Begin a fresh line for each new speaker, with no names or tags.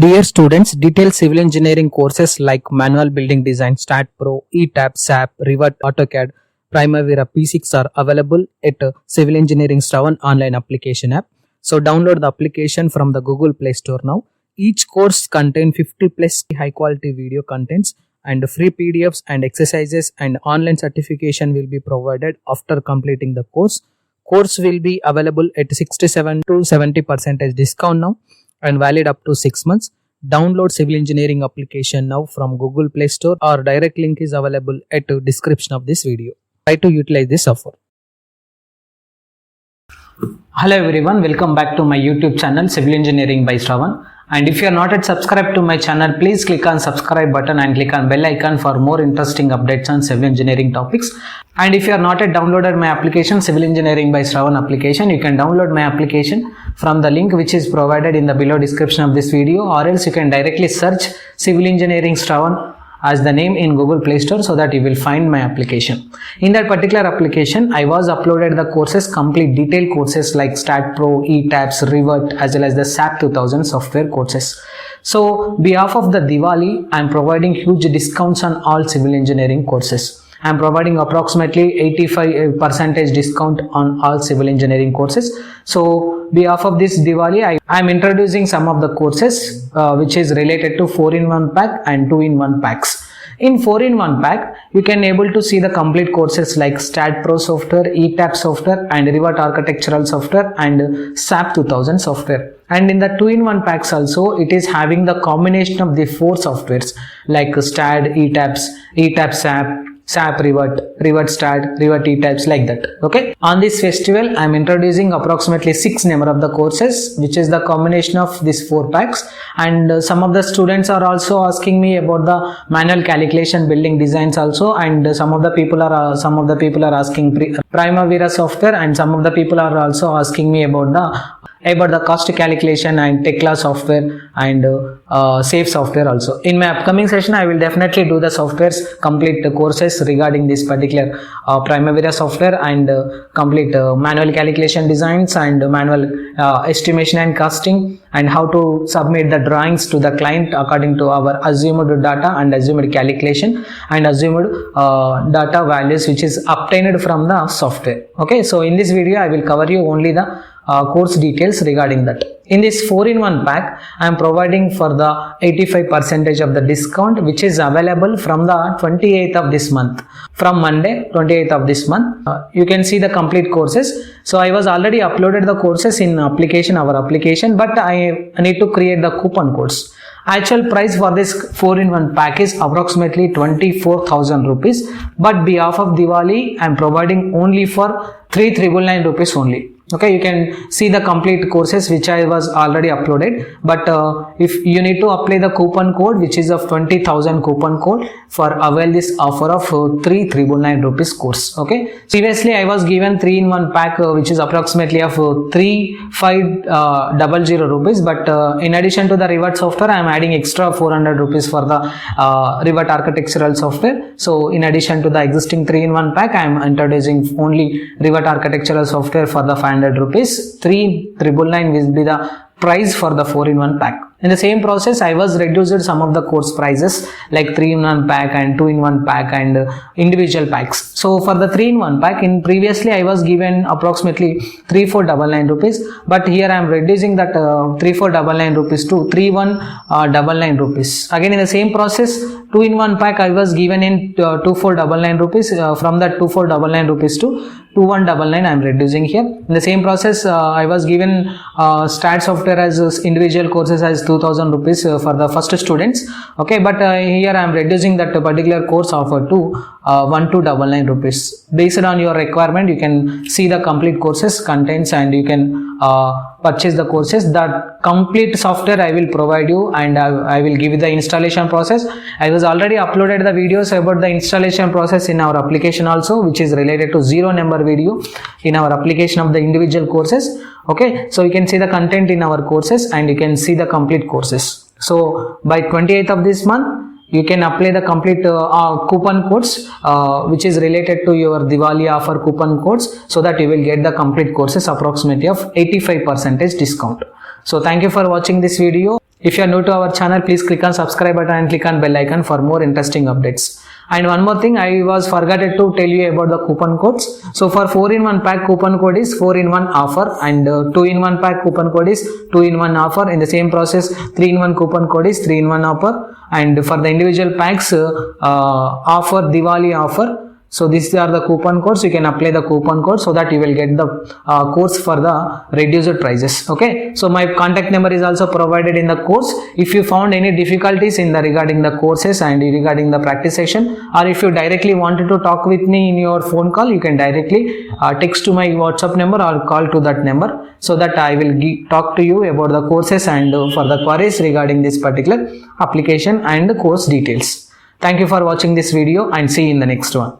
Dear students, detailed civil engineering courses like manual building design, STAAD Pro, ETABS, SAP, REVIT, AutoCAD, Primavera, P6 are available at Civil Engineering Shravan online application app. So download the application from the Google Play Store now. Each course contains 50 plus high quality video contents and free PDFs and exercises, and online certification will be provided after completing the course. Course will be available at 67 to 70% discount now and valid up to 6 months. Download civil engineering application now from Google Play Store, or direct link is available at the description of this video. Try to utilize this offer.
Hello everyone, welcome back to my YouTube channel Civil Engineering by Shravan. And if you are not yet subscribed to my channel, please click on subscribe button and click on bell icon for more interesting updates on civil engineering topics. And if you are not yet downloaded my application Civil Engineering by Shravan application, you can download my application from the link which is provided in the below description of this video, or else you can directly search Civil Engineering Shravan as the name in Google Play Store, so that you will find my application. In that particular application, I was uploaded the courses, complete detailed courses like STAAD Pro, ETABS, REVIT, as well as the SAP 2000 software courses. So, behalf of the Diwali, I am providing huge discounts on all civil engineering courses. I am providing approximately 85% discount on all civil engineering courses. So, behalf of this Diwali, I am introducing some of the courses which is related to 4-in-1 pack and 2-in-1 packs. In 4-in-1 pack, you can able to see the complete courses like STAAD Pro software, ETABS software, and REVIT architectural software, and SAP 2000 software. And in the 2-in-1 packs also, it is having the combination of the 4 softwares like STAAD, ETABS SAP, REVIT STAAD, REVIT ETABS, like that. Okay. On this festival, I am introducing approximately 6 number of the courses, which is the combination of these 4 packs. And some of the students are also asking me about the manual calculation building designs also, and some of the people are asking Primavera software, and some of the people are also asking me about the cost calculation and Tekla software and Safe software also. In my upcoming session, I will definitely do the softwares, complete courses regarding this particular Primavera software, and complete manual calculation designs and manual estimation and costing, and how to submit the drawings to the client according to our assumed data and assumed calculation and assumed data values which is obtained from the software. Okay, so in this video I will cover you only the course details regarding that. In this 4-in-1 pack, I am providing for the 85% of the discount, which is available from the 28th of this month. From Monday 28th of this month, you can see the complete courses. So I was already uploaded the courses in our application, but I need to create the coupon codes. Actual price for this 4-in-1 pack is approximately 24,000 rupees, but behalf of Diwali, I am providing only for 3,999 rupees only. Okay, you can see the complete courses which I was already uploaded, but if you need to apply the coupon code, which is of 20,000 coupon code for avail this offer of 3,999 rupees course. Okay, previously I was given 3-in-1 pack which is approximately of 3,500 rupees, but in addition to the REVIT software, I am adding extra 400 rupees for the REVIT architectural software. So in addition to the existing 3-in-1 pack, I am introducing only REVIT architectural software for the 500 rupees. 3,999 will be the price for the 4-in-1 pack. In the same process, I was reduced some of the course prices like 3-in-1 pack and 2-in-1 pack and individual packs. So for the 3-in-1 pack, in previously I was given approximately 3,499 rupees, but here I am reducing that 3,499 rupees to 3,199 rupees. Again in the same process, 2-in-1 pack I was given in 2,499 rupees. From that 2,499 rupees to 2,199 I am reducing here. In the same process, I was given STAAD software as individual courses as 2,000 rupees for the first students. Okay, but here I am reducing that particular course offer to 1,299 rupees. Based on your requirement, you can see the complete courses contents, and you can purchase the courses. That complete software I will provide you, and I will give you the installation process. I was already uploaded the videos about the installation process in our application also, which is related to 0 number video in our application of the individual courses. Okay, so you can see the content in our courses, and you can see the complete courses. So by 28th of this month, you can apply the complete coupon codes which is related to your Diwali offer coupon codes, so that you will get the complete courses approximately of 85% discount. So thank you for watching this video. If you are new to our channel, please click on subscribe button and click on bell icon for more interesting updates. And one more thing, I was forgotten to tell you about the coupon codes. So for 4-in-1 pack coupon code is 4-in-1 offer, and 2-in-1 pack coupon code is 2-in-1 offer. In the same process, 3-in-1 coupon code is 3-in-1 offer, and for the individual packs offer Diwali offer. So these are the coupon codes. You can apply the coupon code so that you will get the course for the reduced prices. Okay. So my contact number is also provided in the course. If you found any difficulties in the regarding the courses and regarding the practice session, or if you directly wanted to talk with me in your phone call, you can directly text to my WhatsApp number or call to that number, so that I will talk to you about the courses and for the queries regarding this particular application and the course details. Thank you for watching this video and see you in the next one.